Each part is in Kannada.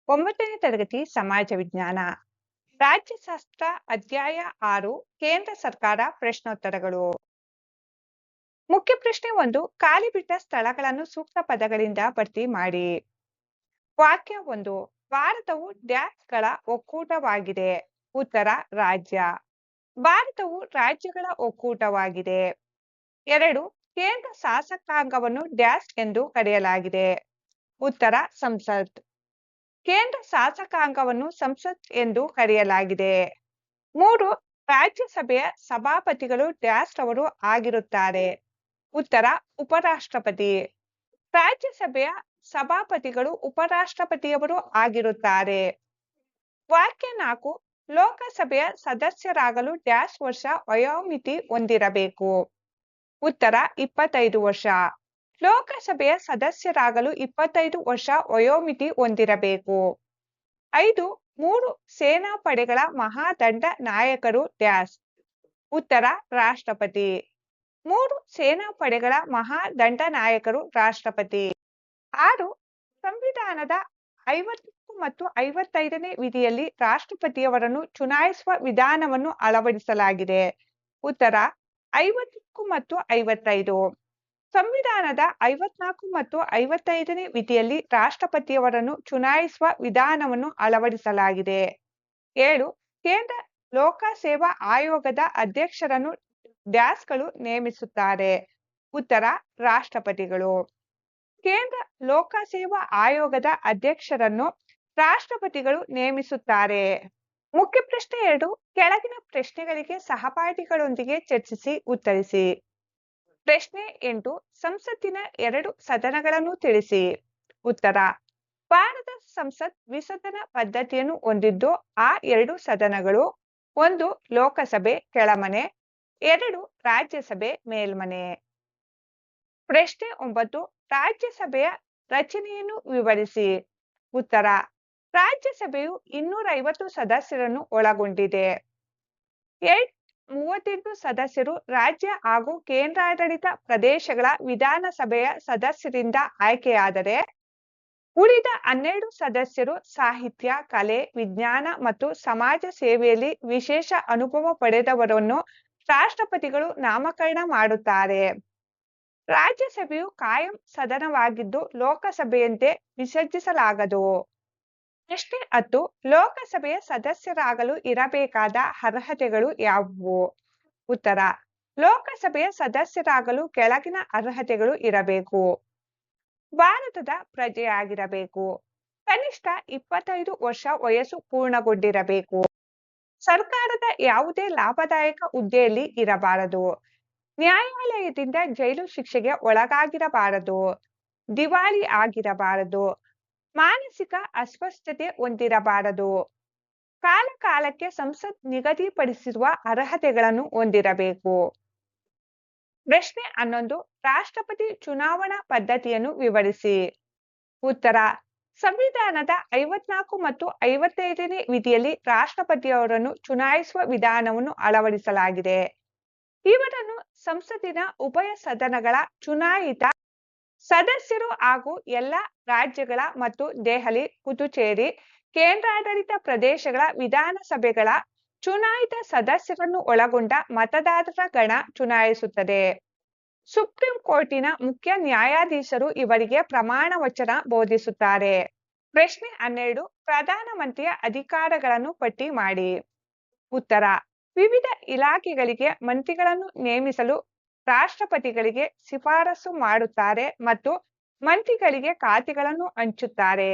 9ನೇ ತರಗತಿ ಸಮಾಜ ವಿಜ್ಞಾನ ರಾಜ್ಯಶಾಸ್ತ್ರ ಅಧ್ಯಾಯ 6 ಕೇಂದ್ರ ಸರ್ಕಾರ ಪ್ರಶ್ನೋತ್ತರಗಳು. ಮುಖ್ಯ ಪ್ರಶ್ನೆ 1. ಖಾಲಿ ಬಿಟ್ಟ ಸ್ಥಳಗಳನ್ನು ಸೂಕ್ತ ಪದಗಳಿಂದ ಭರ್ತಿ ಮಾಡಿ. ವಾಕ್ಯ 1. ಭಾರತವು ಡ್ಯಾಶ್ಗಳ ಒಕ್ಕೂಟವಾಗಿದೆ. ಉತ್ತರ ರಾಜ್ಯ. ಭಾರತವು ರಾಜ್ಯಗಳ ಒಕ್ಕೂಟವಾಗಿದೆ. 2. ಕೇಂದ್ರ ಶಾಸಕಾಂಗವನ್ನು ಡ್ಯಾಶ್ ಎಂದು ಕರೆಯಲಾಗಿದೆ. ಉತ್ತರ ಸಂಸತ್. ಕೇಂದ್ರ ಶಾಸಕಾಂಗವನ್ನು ಸಂಸತ್ ಎಂದು ಕರೆಯಲಾಗಿದೆ. 3. ರಾಜ್ಯಸಭೆಯ ಸಭಾಪತಿಗಳು ಡ್ಯಾಶ್ ಅವರು ಆಗಿರುತ್ತಾರೆ. ಉತ್ತರ ಉಪರಾಷ್ಟ್ರಪತಿ. ರಾಜ್ಯಸಭೆಯ ಸಭಾಪತಿಗಳು ಉಪರಾಷ್ಟ್ರಪತಿಯವರು ಆಗಿರುತ್ತಾರೆ. ವಾಕ್ಯ 4. ಲೋಕಸಭೆಯ ಸದಸ್ಯರಾಗಲು ಡ್ಯಾಶ್ ವರ್ಷ ವಯೋಮಿತಿ ಹೊಂದಿರಬೇಕು. ಉತ್ತರ 25 ವರ್ಷ. ಲೋಕಸಭೆಯ ಸದಸ್ಯರಾಗಲು 25 ವರ್ಷ ವಯೋಮಿತಿ ಹೊಂದಿರಬೇಕು. 5. 3 ಸೇನಾಪಡೆಗಳ ಮಹಾದಂಡ ನಾಯಕರು ಡ್ಯಾಶ್. ಉತ್ತರ ರಾಷ್ಟ್ರಪತಿ. 3 ಸೇನಾಪಡೆಗಳ ಮಹಾದಂಡ ನಾಯಕರು ರಾಷ್ಟ್ರಪತಿ. 6. ಸಂವಿಧಾನದ 50 ಮತ್ತು 55ನೇ ವಿಧಿಯಲ್ಲಿ ರಾಷ್ಟ್ರಪತಿಯವರನ್ನು ಚುನಾಯಿಸುವ ವಿಧಾನವನ್ನು ಅಳವಡಿಸಲಾಗಿದೆ. ಉತ್ತರ 50 ಮತ್ತು 55. ಸಂವಿಧಾನದ 54 ಮತ್ತು 55ನೇ ವಿಧಿಯಲ್ಲಿ ರಾಷ್ಟ್ರಪತಿಯವರನ್ನು ಚುನಾಯಿಸುವ ವಿಧಾನವನ್ನು ಅಳವಡಿಸಲಾಗಿದೆ. 7. ಕೇಂದ್ರ ಲೋಕಸೇವಾ ಆಯೋಗದ ಅಧ್ಯಕ್ಷರನ್ನು ಡ್ಯಾಶ್ಗಳು ನೇಮಿಸುತ್ತಾರೆ. ಉತ್ತರ ರಾಷ್ಟ್ರಪತಿಗಳು. ಕೇಂದ್ರ ಲೋಕಸೇವಾ ಆಯೋಗದ ಅಧ್ಯಕ್ಷರನ್ನು ರಾಷ್ಟ್ರಪತಿಗಳು ನೇಮಿಸುತ್ತಾರೆ. ಮುಖ್ಯ ಪ್ರಶ್ನೆ 2. ಕೆಳಗಿನ ಪ್ರಶ್ನೆಗಳಿಗೆ ಸಹಪಾಠಿಗಳೊಂದಿಗೆ ಚರ್ಚಿಸಿ ಉತ್ತರಿಸಿ. ಪ್ರಶ್ನೆ 8. ಸಂಸತ್ತಿನ 2 ಸದನಗಳನ್ನು ತಿಳಿಸಿ. ಉತ್ತರ. ಭಾರತ ಸಂಸತ್ ದ್ವಿಸದನ ಪದ್ಧತಿಯನ್ನು ಹೊಂದಿದ್ದು ಆ 2 ಸದನಗಳು 1 ಲೋಕಸಭೆ ಕೆಳಮನೆ, 2 ರಾಜ್ಯಸಭೆ ಮೇಲ್ಮನೆ. ಪ್ರಶ್ನೆ 9. ರಾಜ್ಯಸಭೆಯ ರಚನೆಯನ್ನು ವಿವರಿಸಿ. ಉತ್ತರ. ರಾಜ್ಯಸಭೆಯು 250 ಸದಸ್ಯರನ್ನು ಒಳಗೊಂಡಿದೆ. 38 ಸದಸ್ಯರು ರಾಜ್ಯ ಹಾಗೂ ಕೇಂದ್ರಾಡಳಿತ ಪ್ರದೇಶಗಳ ವಿಧಾನಸಭೆಯ ಸದಸ್ಯರಿಂದ ಆಯ್ಕೆಯಾದರೆ ಉಳಿದ 12 ಸದಸ್ಯರು ಸಾಹಿತ್ಯ, ಕಲೆ, ವಿಜ್ಞಾನ ಮತ್ತು ಸಮಾಜ ಸೇವೆಯಲ್ಲಿ ವಿಶೇಷ ಅನುಭವ ಪಡೆದವರನ್ನು ರಾಷ್ಟ್ರಪತಿಗಳು ನಾಮಕರಣ ಮಾಡುತ್ತಾರೆ. ರಾಜ್ಯಸಭೆಯು ಕಾಯಂ ಸದನವಾಗಿದ್ದು ಲೋಕಸಭೆಯಂತೆ ವಿಸರ್ಜಿಸಲಾಗದು. ಪ್ರಶ್ನೆ 10. ಲೋಕಸಭೆಯ ಸದಸ್ಯರಾಗಲು ಇರಬೇಕಾದ ಅರ್ಹತೆಗಳು ಯಾವುವು? ಉತ್ತರ. ಲೋಕಸಭೆಯ ಸದಸ್ಯರಾಗಲು ಕೆಳಗಿನ ಅರ್ಹತೆಗಳು ಇರಬೇಕು. ಭಾರತದ ಪ್ರಜೆಯಾಗಿರಬೇಕು. ಕನಿಷ್ಠ 25 ವರ್ಷ ವಯಸ್ಸು ಪೂರ್ಣಗೊಂಡಿರಬೇಕು. ಸರ್ಕಾರದ ಯಾವುದೇ ಲಾಭದಾಯಕ ಹುದ್ದೆಯಲ್ಲಿ ಇರಬಾರದು. ನ್ಯಾಯಾಲಯದಿಂದ ಜೈಲು ಶಿಕ್ಷೆಗೆ ಒಳಗಾಗಿರಬಾರದು. ದಿವಾಳಿ ಆಗಿರಬಾರದು. ಮಾನಸಿಕ ಅಸ್ವಸ್ಥತೆ ಹೊಂದಿರಬಾರದು. ಕಾಲಕಾಲಕ್ಕೆ ಸಂಸತ್ ನಿಗದಿಪಡಿಸಿರುವ ಅರ್ಹತೆಗಳನ್ನು ಹೊಂದಿರಬೇಕು. ಪ್ರಶ್ನೆ 11. ರಾಷ್ಟ್ರಪತಿ ಚುನಾವಣಾ ಪದ್ಧತಿಯನ್ನು ವಿವರಿಸಿ. ಉತ್ತರ. ಸಂವಿಧಾನದ 54 ಮತ್ತು 55ನೇ ವಿಧಿಯಲ್ಲಿ ರಾಷ್ಟ್ರಪತಿಯವರನ್ನು ಚುನಾಯಿಸುವ ವಿಧಾನವನ್ನು ಅಳವಡಿಸಲಾಗಿದೆ. ಇವರನ್ನು ಸಂಸತ್ತಿನ ಉಭಯ ಸದನಗಳ ಚುನಾಯಿತ ಸದಸ್ಯರು ಹಾಗೂ ಎಲ್ಲ ರಾಜ್ಯಗಳ ಮತ್ತು ದೆಹಲಿ, ಪುದುಚೇರಿ ಕೇಂದ್ರಾಡಳಿತ ಪ್ರದೇಶಗಳ ವಿಧಾನಸಭೆಗಳ ಚುನಾಯಿತ ಸದಸ್ಯರನ್ನು ಒಳಗೊಂಡ ಮತದಾರರ ಗಣ ಚುನಾಯಿಸುತ್ತದೆ. ಸುಪ್ರೀಂ ಕೋರ್ಟಿನ ಮುಖ್ಯ ನ್ಯಾಯಾಧೀಶರು ಇವರಿಗೆ ಪ್ರಮಾಣ ವಚನ ಬೋಧಿಸುತ್ತಾರೆ. ಪ್ರಶ್ನೆ 12. ಪ್ರಧಾನಮಂತ್ರಿಯ ಅಧಿಕಾರಗಳನ್ನು ಪಟ್ಟಿ ಮಾಡಿ. ಉತ್ತರ. ವಿವಿಧ ಇಲಾಖೆಗಳಿಗೆ ಮಂತ್ರಿಗಳನ್ನು ನೇಮಿಸಲು ರಾಷ್ಟ್ರಪತಿಗಳಿಗೆ ಶಿಫಾರಸು ಮಾಡುತ್ತಾರೆ ಮತ್ತು ಮಂತ್ರಿಗಳಿಗೆ ಖಾತೆಗಳನ್ನು ಹಂಚುತ್ತಾರೆ.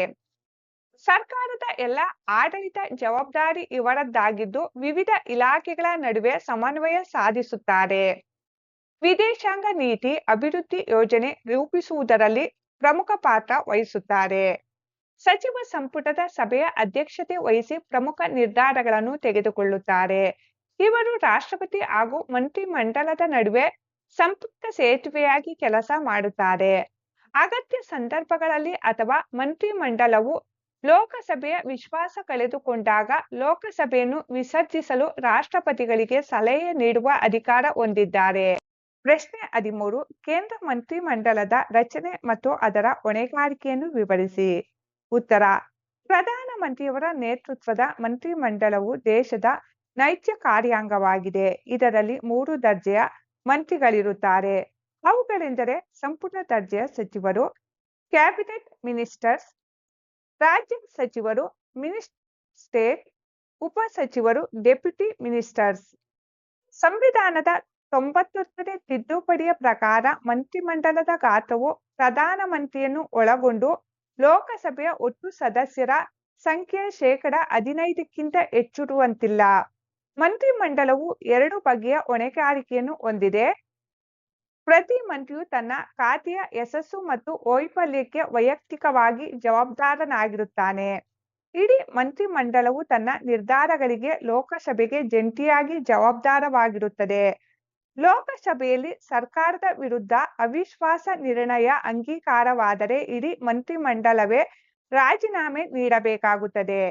ಸರ್ಕಾರದ ಎಲ್ಲ ಆಡಳಿತ ಜವಾಬ್ದಾರಿ ಇವರದ್ದಾಗಿದ್ದು ವಿವಿಧ ಇಲಾಖೆಗಳ ನಡುವೆ ಸಮನ್ವಯ ಸಾಧಿಸುತ್ತಾರೆ. ವಿದೇಶಾಂಗ ನೀತಿ, ಅಭಿವೃದ್ಧಿ ಯೋಜನೆ ರೂಪಿಸುವುದರಲ್ಲಿ ಪ್ರಮುಖ ಪಾತ್ರ ವಹಿಸುತ್ತಾರೆ. ಸಚಿವ ಸಂಪುಟದ ಸಭೆಯ ಅಧ್ಯಕ್ಷತೆ ವಹಿಸಿ ಪ್ರಮುಖ ನಿರ್ಧಾರಗಳನ್ನು ತೆಗೆದುಕೊಳ್ಳುತ್ತಾರೆ. ಇವರು ರಾಷ್ಟ್ರಪತಿ ಹಾಗೂ ಮಂತ್ರಿಮಂಡಲದ ನಡುವೆ ಸಂಪರ್ಕ ಸೇತುವೆಯಾಗಿ ಕೆಲಸ ಮಾಡುತ್ತಾರೆ. ಅಗತ್ಯ ಸಂದರ್ಭಗಳಲ್ಲಿ ಅಥವಾ ಮಂತ್ರಿಮಂಡಲವು ಲೋಕಸಭೆಯ ವಿಶ್ವಾಸ ಕಳೆದುಕೊಂಡಾಗ ಲೋಕಸಭೆಯನ್ನು ವಿಸರ್ಜಿಸಲು ರಾಷ್ಟ್ರಪತಿಗಳಿಗೆ ಸಲಹೆ ನೀಡುವ ಅಧಿಕಾರ ಹೊಂದಿದ್ದಾರೆ. ಪ್ರಶ್ನೆ 13. ಕೇಂದ್ರ ಮಂತ್ರಿಮಂಡಲದ ರಚನೆ ಮತ್ತು ಅದರ ಹೊಣೆಗಾರಿಕೆಯನ್ನು ವಿವರಿಸಿ. ಉತ್ತರ. ಪ್ರಧಾನ ಪ್ರಧಾನಮಂತ್ರಿಯವರ ನೇತೃತ್ವದ ಮಂತ್ರಿಮಂಡಲವು ದೇಶದ ನೈಜ ಕಾರ್ಯಾಂಗವಾಗಿದೆ. ಇದರಲ್ಲಿ 3 ದರ್ಜೆಯ ಮಂತ್ರಿಗಳಿರುತ್ತಾರೆ. ಅವುಗಳೆಂದರೆ ಸಂಪುಟ ದರ್ಜೆಯ ಸಚಿವರು, ಕ್ಯಾಬಿನೆಟ್ ಮಿನಿಸ್ಟರ್ಸ್, ರಾಜ್ಯ ಸಚಿವರು, ಮಿನಿಸ್ಟೇಟ್, ಉಪ ಸಚಿವರು, ಡೆಪ್ಯೂಟಿ ಮಿನಿಸ್ಟರ್ಸ್. ಸಂವಿಧಾನದ 99ನೇ ತಿದ್ದುಪಡಿಯ ಪ್ರಕಾರ ಮಂತ್ರಿಮಂಡಲದ ಗಾತ್ರವು ಪ್ರಧಾನಮಂತ್ರಿಯನ್ನು ಒಳಗೊಂಡು ಲೋಕಸಭೆಯ ಒಟ್ಟು ಸದಸ್ಯರ ಸಂಖ್ಯೆಯ ಶೇಕಡ 15ಕ್ಕಿಂತ ಹೆಚ್ಚಿರುವಂತಿಲ್ಲ. ಮಂತ್ರಿಮಂಡಲವು 2 ಬಗೆಯ ಹೊಣೆಗಾರಿಕೆಯನ್ನು ಹೊಂದಿದೆ. ಪ್ರತಿ ಮಂತ್ರಿಯು ತನ್ನ ಖಾತೆಯ ಯಶಸ್ಸು ಮತ್ತು ವೈಫಲ್ಯಕ್ಕೆ ವೈಯಕ್ತಿಕವಾಗಿ ಜವಾಬ್ದಾರನಾಗಿರುತ್ತಾನೆ. ಇಡೀ ಮಂತ್ರಿಮಂಡಲವು ತನ್ನ ನಿರ್ಧಾರಗಳಿಗೆ ಲೋಕಸಭೆಗೆ ಜಂಟಿಯಾಗಿ ಜವಾಬ್ದಾರವಾಗಿರುತ್ತದೆ. ಲೋಕಸಭೆಯಲ್ಲಿ ಸರ್ಕಾರದ ವಿರುದ್ಧ ಅವಿಶ್ವಾಸ ನಿರ್ಣಯ ಅಂಗೀಕಾರವಾದರೆ ಇಡೀ ಮಂತ್ರಿಮಂಡಲವೇ ರಾಜೀನಾಮೆ ನೀಡಬೇಕಾಗುತ್ತದೆ.